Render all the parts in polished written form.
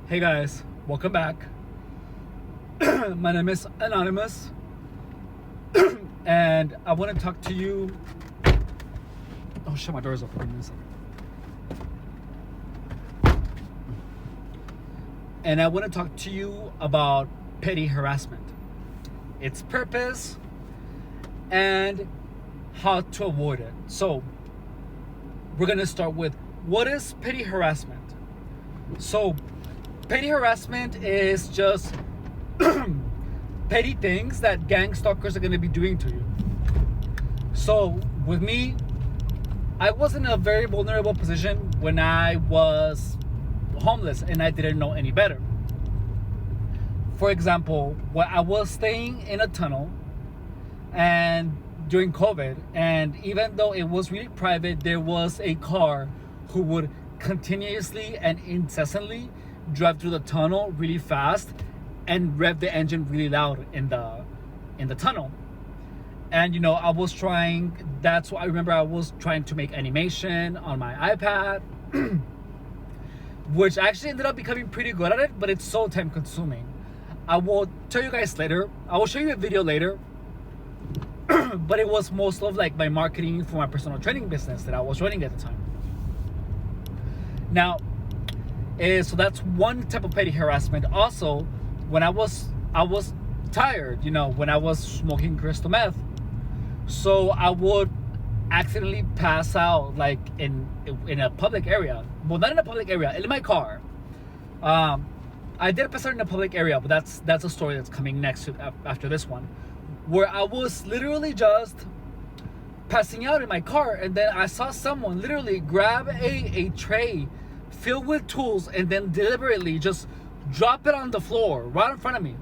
Hey guys, welcome back. My name is Anonymous, and I want to talk to you. Oh shit, my door's open. Give me a second. And I want to talk to you about petty harassment, its purpose, and how to avoid it. So, we're going to start with what is petty harassment? So, petty harassment is just petty things that gang stalkers are going to be doing to you. So, with me, I was in a very vulnerable position when I was homeless and I didn't know any better. For example, when I was staying in a tunnel and during COVID, and even though it was really private, there was a car who would continuously and incessantly drive through the tunnel really fast and rev the engine really loud in the tunnel. And I was trying, that's why I remember I was trying to make animation on my iPad, which actually ended up becoming pretty good at it, but it's so time consuming. I will tell you guys later. I will show you a video later. But it was most of like my marketing for my personal training business that I was running at the time. Now, so that's one type of petty harassment. Also, when I was tired, when I was smoking crystal meth, so I would accidentally pass out like in a public area. Well, not in a public area, in my car. I did pass out in a public area, but that's a story that's coming next after this one, where I was literally just passing out in my car, and then I saw someone literally grab a tray filled with tools and then deliberately just drop it on the floor right in front of me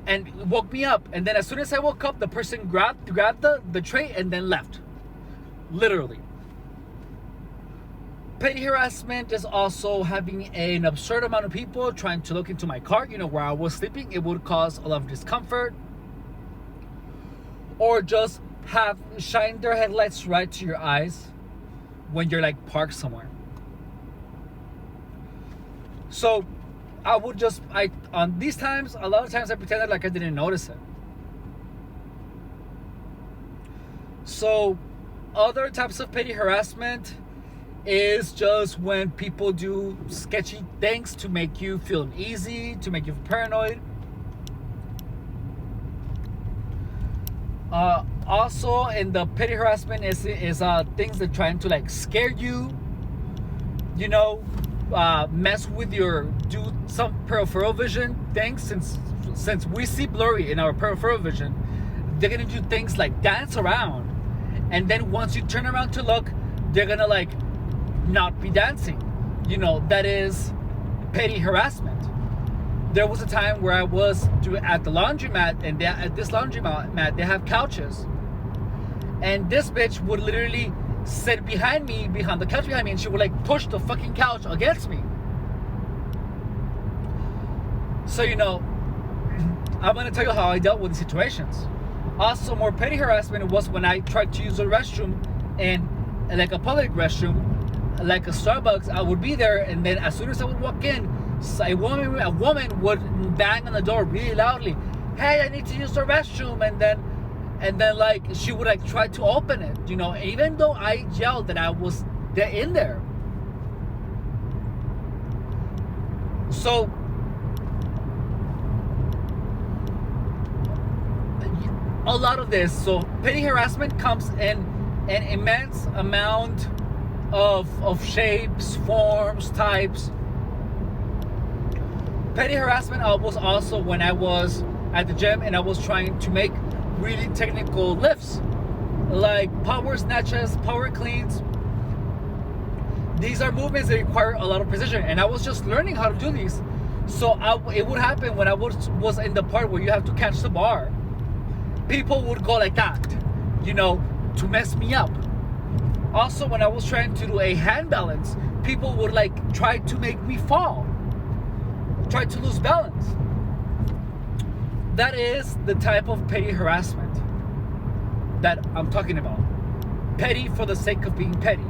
and woke me up. And then as soon as I woke up, the person grabbed the tray and then left. Literally. Petty harassment is also having an absurd amount of people trying to look into my car, where I was sleeping. It would cause a lot of discomfort. Or just shine their headlights right to your eyes when you're like parked somewhere. So I would on these times, a lot of times I pretended like I didn't notice it. So other types of petty harassment is just when people do sketchy things to make you feel uneasy, to make you paranoid. Also, in the petty harassment is things that trying to like scare you, mess with do some peripheral vision things. Since we see blurry in our peripheral vision, they're gonna do things like dance around, and then once you turn around to look, they're gonna like not be dancing. That is petty harassment. There was a time where I was at the laundromat, and at this laundromat they have couches, and this bitch would literally sit behind the couch behind me, and she would like push the fucking couch against me. So I'm gonna tell you how I dealt with the situations. Also, more petty harassment was when I tried to use a restroom in like a public restroom, like a Starbucks. I would be there, and then as soon as I would walk in, a woman would bang on the door really loudly. Hey, I need to use the restroom, and then like she would like try to open it, even though I yelled that I was in there. So a lot of this. So petty harassment comes in an immense amount of shapes, forms, types. Petty harassment was also when I was at the gym and I was trying to make really technical lifts, like power snatches, power cleans. These are movements that require a lot of precision, and I was just learning how to do these. So it would happen when I was in the part where you have to catch the bar. People would go like that, to mess me up. Also, when I was trying to do a hand balance, people would like try to make me fall, try to lose balance. That is the type of petty harassment that I'm talking about. Petty for the sake of being petty.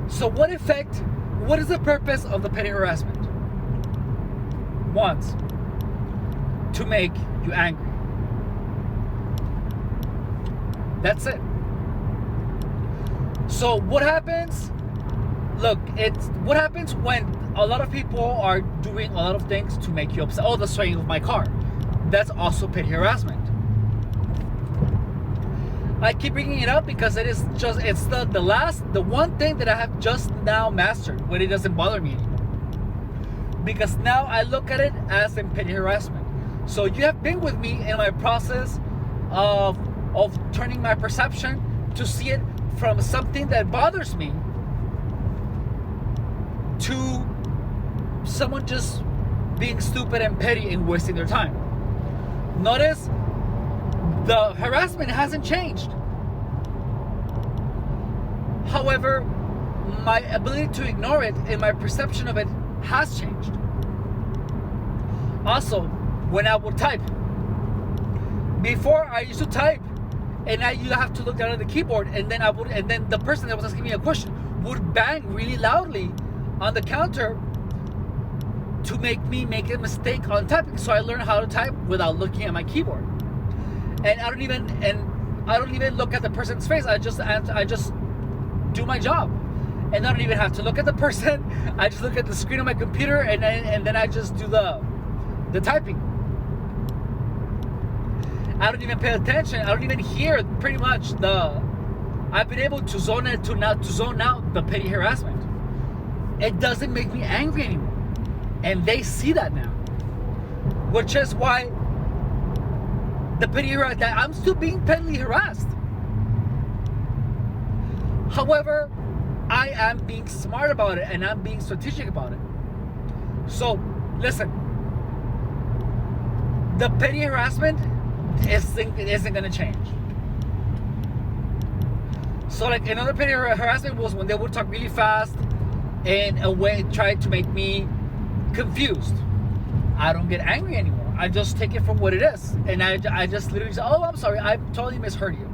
So what is the purpose of the petty harassment? wants to make you angry. That's it. So what happens? Look, it's what happens when a lot of people are doing a lot of things to make you upset. Oh, the swaying of my car. That's also petty harassment. I keep bringing it up because it's the one thing that I have just now mastered when it doesn't bother me anymore. Because now I look at it as in petty harassment. So you have been with me in my process of turning my perception to see it from something that bothers me to someone just being stupid and petty and wasting their time. Notice the harassment hasn't changed. However, my ability to ignore it and my perception of it has changed. Also, when I would type, before I used to type and I used to have to look down at the keyboard, and then the person that was asking me a question would bang really loudly on the counter to make me make a mistake on typing. So I learned how to type without looking at my keyboard. And I don't even look at the person's face. I just do my job. And I don't even have to look at the person. I just look at the screen of my computer and then I just do the typing. I don't even pay attention. I don't even hear pretty much I've been able to zone out the petty harassment. It doesn't make me angry anymore. And they see that now. Which is why the petty harassment, I'm still being petty harassed. However, I am being smart about it and I'm being strategic about it. So, listen. The petty harassment isn't going to change. So, like, another petty harassment was when they would talk really fast and a way try to make me confused. I don't get angry anymore. I just take it for what it is. And I just literally say, oh, I'm sorry, I totally misheard you.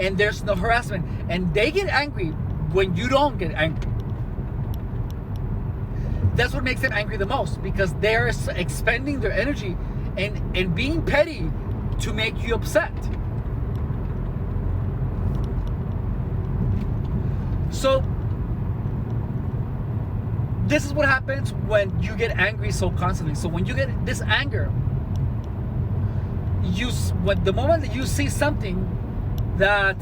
And there's no harassment. And they get angry when you don't get angry. That's what makes them angry the most, because they're expending their energy and being petty to make you upset. So this is what happens when you get angry so constantly. So when you get this anger, the moment that you see something that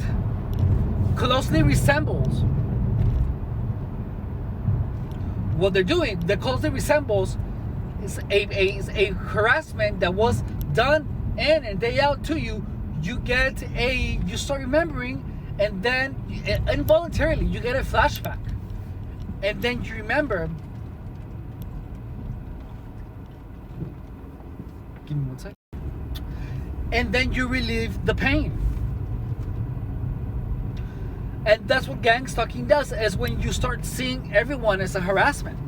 closely resembles what they're doing, that closely resembles is a harassment that was done in and day out to you, you start remembering, and then involuntarily you get a flashback. And then you remember. Give me 1 second. And then you relieve the pain. And that's what gangstalking does, is when you start seeing everyone as a harassment.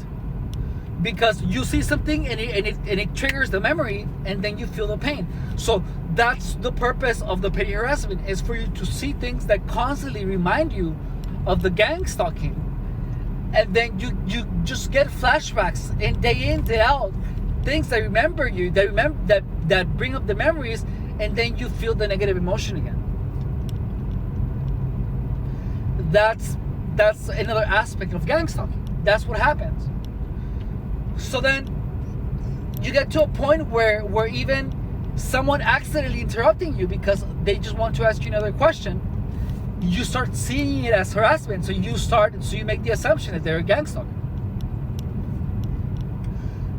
Because you see something and it triggers the memory, and then you feel the pain. So that's the purpose of the petty harassment, is for you to see things that constantly remind you of the gangstalking. And then you just get flashbacks and day in, day out, things that that bring up the memories, and then you feel the negative emotion again. That's another aspect of gangstalking. That's what happens. So then you get to a point where even someone accidentally interrupting you because they just want to ask you another question, you start seeing it as harassment. So you make the assumption that they're a gangstalker.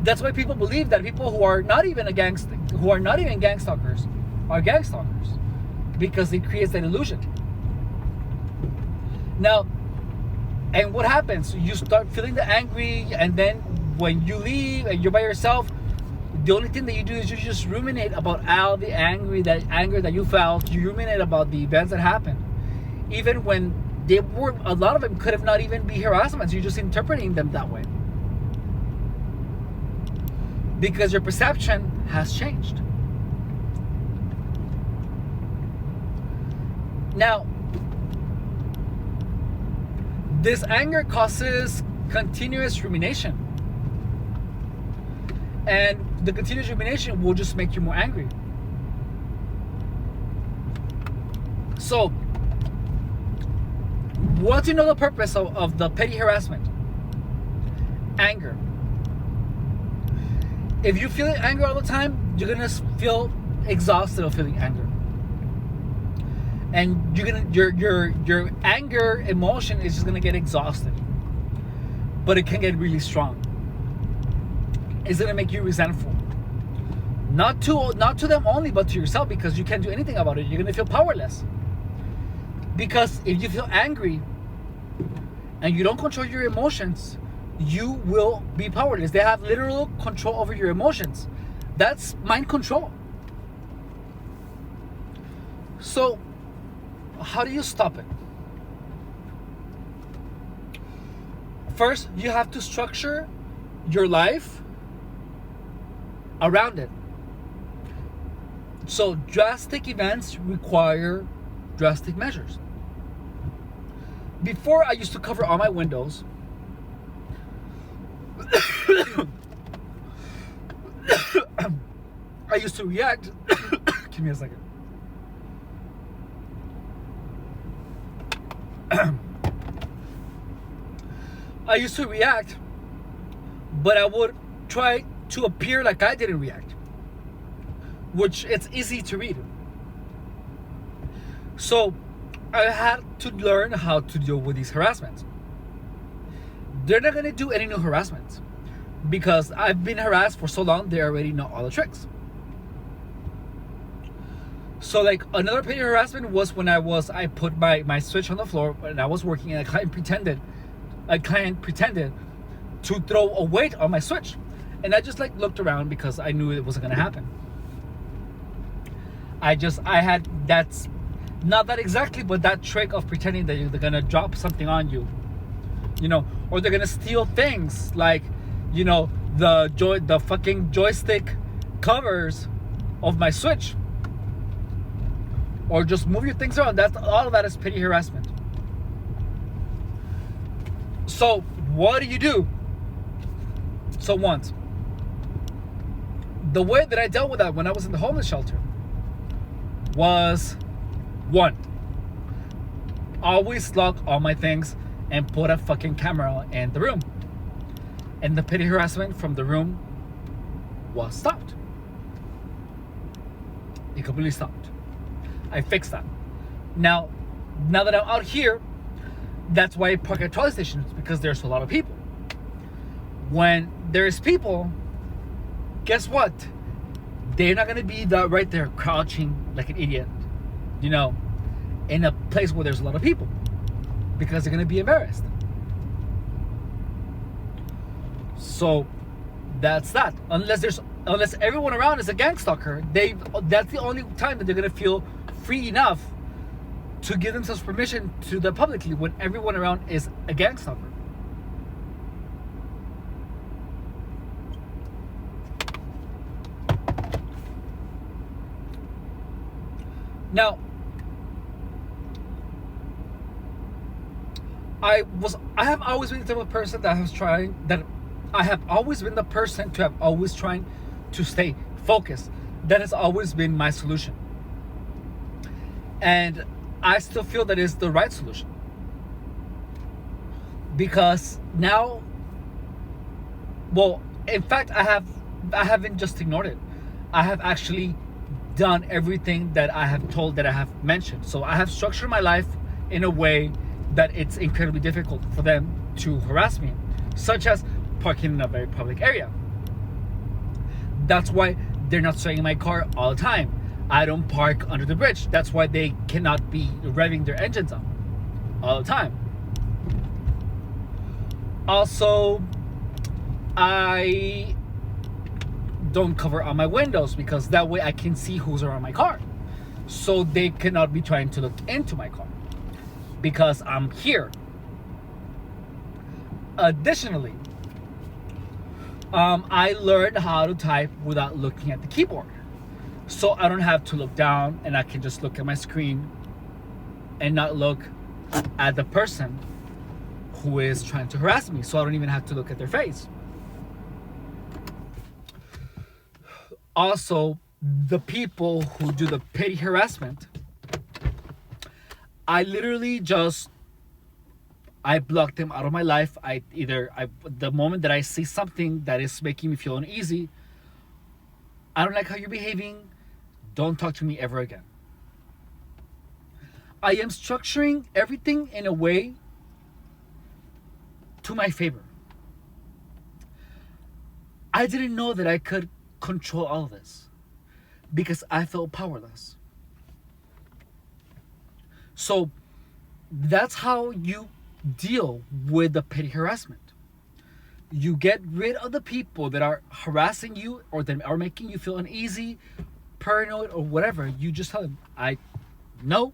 That's why people believe that people who are not even gangstalkers are gangstalkers, because it creates that illusion. Now, and what happens? You start feeling the angry, and then when you leave and you're by yourself, the only thing that you do is you just ruminate about all the anger that you felt. You ruminate about the events that happened, even when a lot of them could have not even be harassments. You're just interpreting them that way because your perception has changed. Now, this anger causes continuous rumination. And the continuous rumination will just make you more angry. So, what's the purpose of the petty harassment? Anger. If you're feeling anger all the time, you're gonna feel exhausted of feeling anger, and your anger emotion is just gonna get exhausted. But it can get really strong. It's gonna make you resentful. Not to them only, but to yourself, because you can't do anything about it. You're gonna feel powerless. Because if you feel angry and you don't control your emotions, you will be powerless. They have literal control over your emotions. That's mind control. So, how do you stop it? First, you have to structure your life around it. So, drastic events require drastic measures. Before, I used to cover all my windows. I used to react. Give me a second. I used to react, but I would try to appear like I didn't react, which it's easy to read. So I had to learn how to deal with these harassments. They're not going to do any new harassments because I've been harassed for so long, they already know all the tricks. So like another petty harassment was when I put my switch on the floor and I was working, and a client pretended to throw a weight on my switch. And I just like looked around because I knew it wasn't going to happen. That's not that exactly, but that trick of pretending that they're going to drop something on you, or they're going to steal things like, the fucking joystick covers of my switch, or just move your things around. All of that is petty harassment. So what do? So once, the way that I dealt with that when I was in the homeless shelter was, one, always lock all my things and put a fucking camera in the room. And the petty harassment from the room was stopped. It completely stopped. I fixed that. Now that I'm out here, that's why I park at trolley stations, because there's a lot of people. When there's people, guess what? They're not gonna be right there crouching like an idiot, in a place where there's a lot of people, because they're gonna be embarrassed. So that's that. Unless everyone around is a gangstalker, that's the only time that they're gonna feel free enough to give themselves permission to the publicly, when everyone around is a gangstalker. Now, I have always been the type of person I have always been the person to have always trying to stay focused. That has always been my solution. And I still feel that is the right solution. Because now, in fact, I haven't just ignored it. I have actually done everything that I have mentioned. So I have structured my life in a way that it's incredibly difficult for them to harass me, such as parking in a very public area. That's why they're not staying in my car all the time. I don't park under the bridge. That's why they cannot be revving their engines up all the time. Also, I don't cover all my windows, because that way I can see who's around my car. So they cannot be trying to look into my car, because I'm here. Additionally, I learned how to type without looking at the keyboard. So I don't have to look down, and I can just look at my screen and not look at the person who is trying to harass me. So I don't even have to look at their face. Also, the people who do the petty harassment, I literally just I block them out of my life. The moment that I see something that is making me feel uneasy, I don't like how you're behaving. Don't talk to me ever again. I am structuring everything in a way to my favor. I didn't know that I could control all of this because I felt powerless. So that's how you deal with the petty harassment. You get rid of the people that are harassing you or that are making you feel uneasy, paranoid, or whatever. You just tell them, no,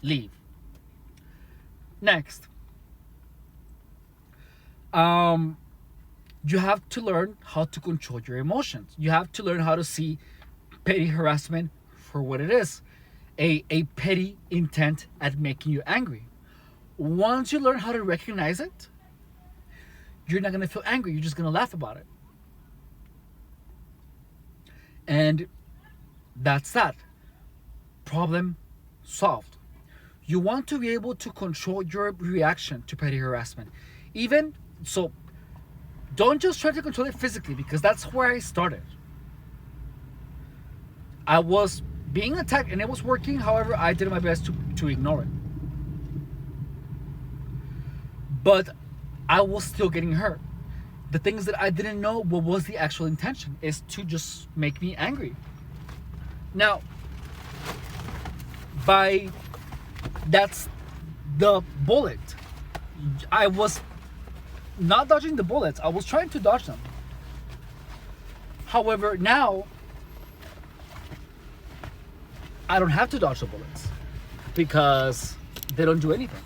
leave. Next, you have to learn how to control your emotions. You have to learn how to see petty harassment for what it is, a petty intent at making you angry. Once you learn how to recognize it, you're not going to feel angry. You're just going to laugh about it. And that's that. Problem solved. You want to be able to control your reaction to petty harassment. Even so, don't just try to control it physically, because that's where I started. I was being attacked and it was working. However, I did my best to ignore it. But I was still getting hurt. The things that I didn't know what was the actual intention is to just make me angry. Now, that's the bullet. I was not dodging the bullets. I was trying to dodge them. However, now I don't have to dodge the bullets because they don't do anything.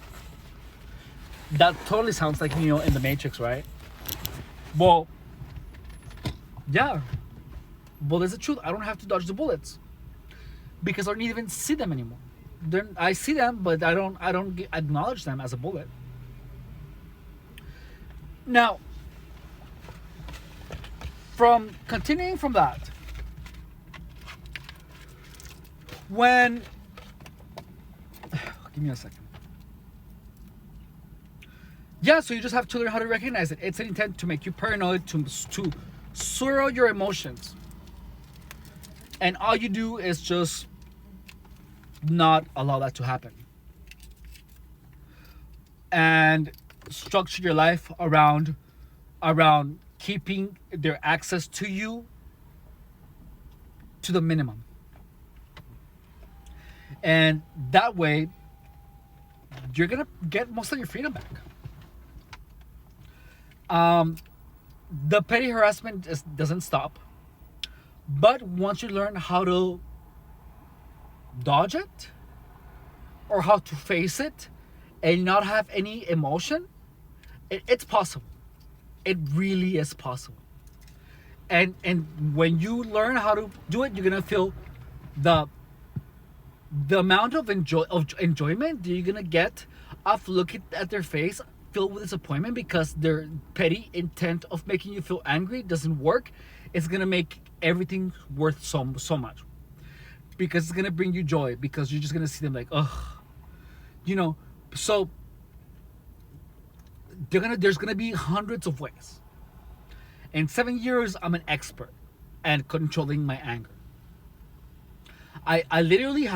That totally sounds like, in the Matrix, right? Well, yeah. Well, there's the truth. I don't have to dodge the bullets because I don't even see them anymore. I see them, but I don't acknowledge them as a bullet. Now, continuing from that, give me a second. Yeah, so you just have to learn how to recognize it. It's an intent to make you paranoid, to swirl your emotions. And all you do is just not allow that to happen. And structure your life around keeping their access to you to the minimum. And that way, you're going to get most of your freedom back. The petty harassment doesn't stop. But once you learn how to dodge it or how to face it and not have any emotion, it's possible. It really is possible. And when you learn how to do it, you're gonna feel the amount of enjoyment that you're gonna get of looking at their face filled with disappointment because their petty intent of making you feel angry doesn't work. It's gonna make everything worth so much, because it's gonna bring you joy, because you're just gonna see them like, so there's gonna be hundreds of ways. In 7 years, I'm an expert at controlling my anger. I literally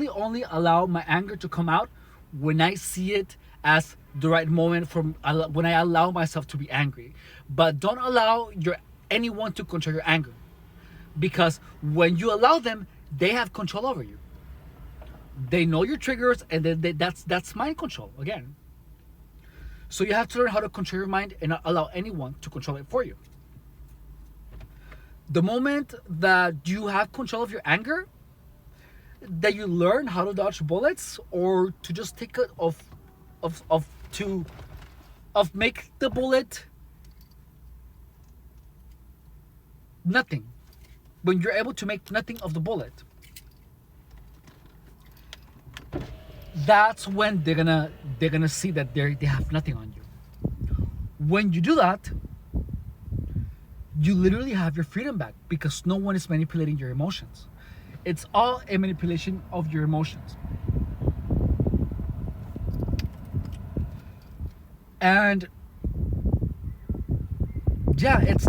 only allow my anger to come out when I see it as the right moment when I allow myself to be angry. But don't allow anyone to control your anger, because when you allow them, they have control over you. They know your triggers, and that's mind control again. So you have to learn how to control your mind and not allow anyone to control it for you. The moment that you have control of your anger, that you learn how to dodge bullets, or to just take it of make the bullet nothing. When you're able to make nothing of the bullet, that's when they're gonna see that they have nothing on you. When you do that, you literally have your freedom back because no one is manipulating your emotions. It's all a manipulation of your emotions. And yeah, it's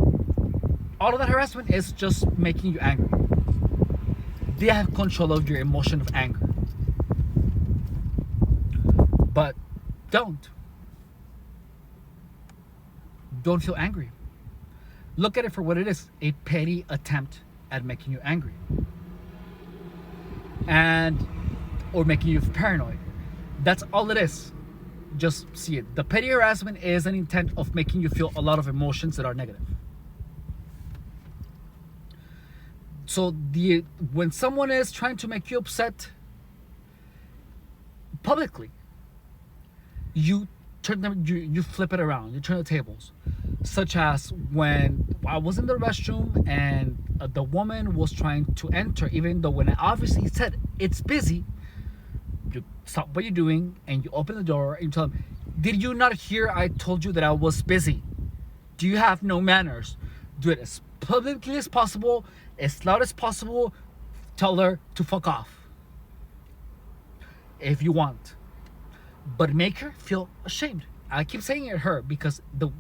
all of that harassment is just making you angry. They have control of your emotion of anger. But don't feel angry. Look at it for what it is, a petty attempt at making you angry. Or making you paranoid. That's all it is. Just see it. The petty harassment is an intent of making you feel a lot of emotions that are negative. So when someone is trying to make you upset publicly, you flip it around. You turn the tables. Such as when I was in the restroom and the woman was trying to enter, even though when I obviously said it's busy, you stop what you're doing and you open the door and you tell them, did you not hear I told you that I was busy? Do you have no manners? Do it as publicly as possible, as loud as possible. Tell her to fuck off if you want, but make her feel ashamed. I keep saying it her because the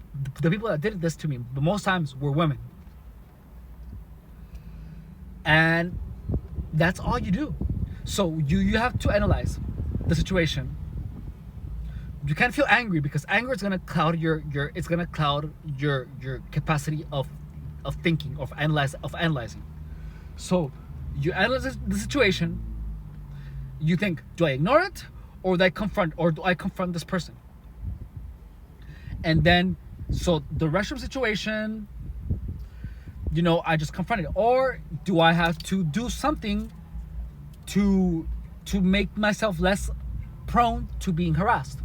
people that did this to me the most times were women. And that's all you do. So you have to analyze the situation. You can't feel angry because anger is gonna cloud your capacity of thinking, of analyzing. So you analyze the situation. You think, do I ignore it or do I confront this person? And then, so the restroom situation, I just confronted it. Or do I have to do something to make myself less prone to being harassed?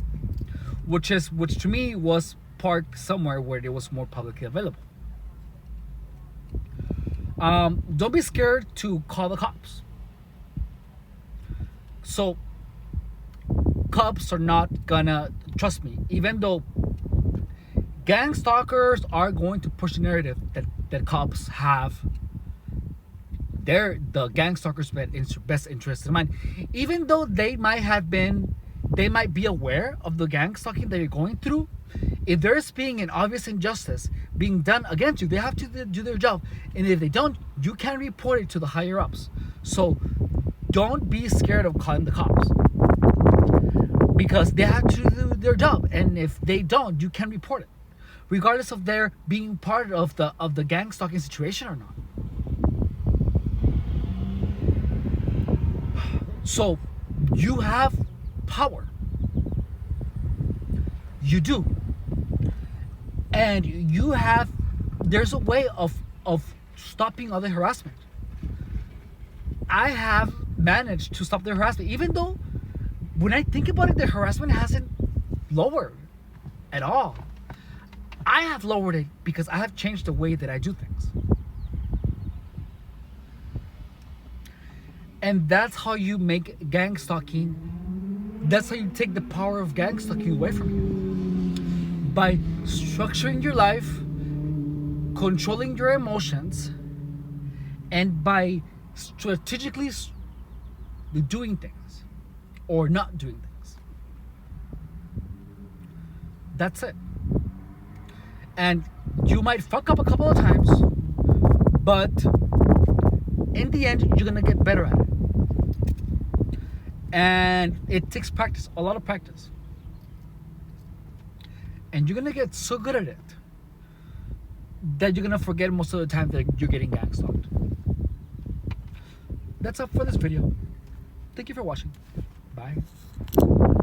Which to me was parked somewhere where it was more publicly available. Don't be scared to call the cops. So cops are not gonna trust me, even though gang stalkers are going to push the narrative that cops have the gang stalkers' best interest in mind, even though they might be aware of the gang stalking that you're going through. If there's being an obvious injustice being done against you, they have to do their job, and if they don't, you can report it to the higher ups. So don't be scared of calling the cops, because they have to do their job, and if they don't, you can report it, regardless of their being part of the gang stalking situation or not. So you have power. You do. And there's a way of stopping all the harassment. I have managed to stop the harassment, even though when I think about it, the harassment hasn't lowered at all. I have lowered it because I have changed the way that I do things. And that's how you make gang stalking. That's how you take the power of gang stalking away from you. By structuring your life, controlling your emotions, and by strategically doing things or not doing things. That's it. And you might fuck up a couple of times, but in the end, you're gonna get better at it. And it takes practice, a lot of practice. And you're gonna get so good at it that you're gonna forget most of the time that you're getting gang stalked. That's all for this video. Thank you for watching. Bye.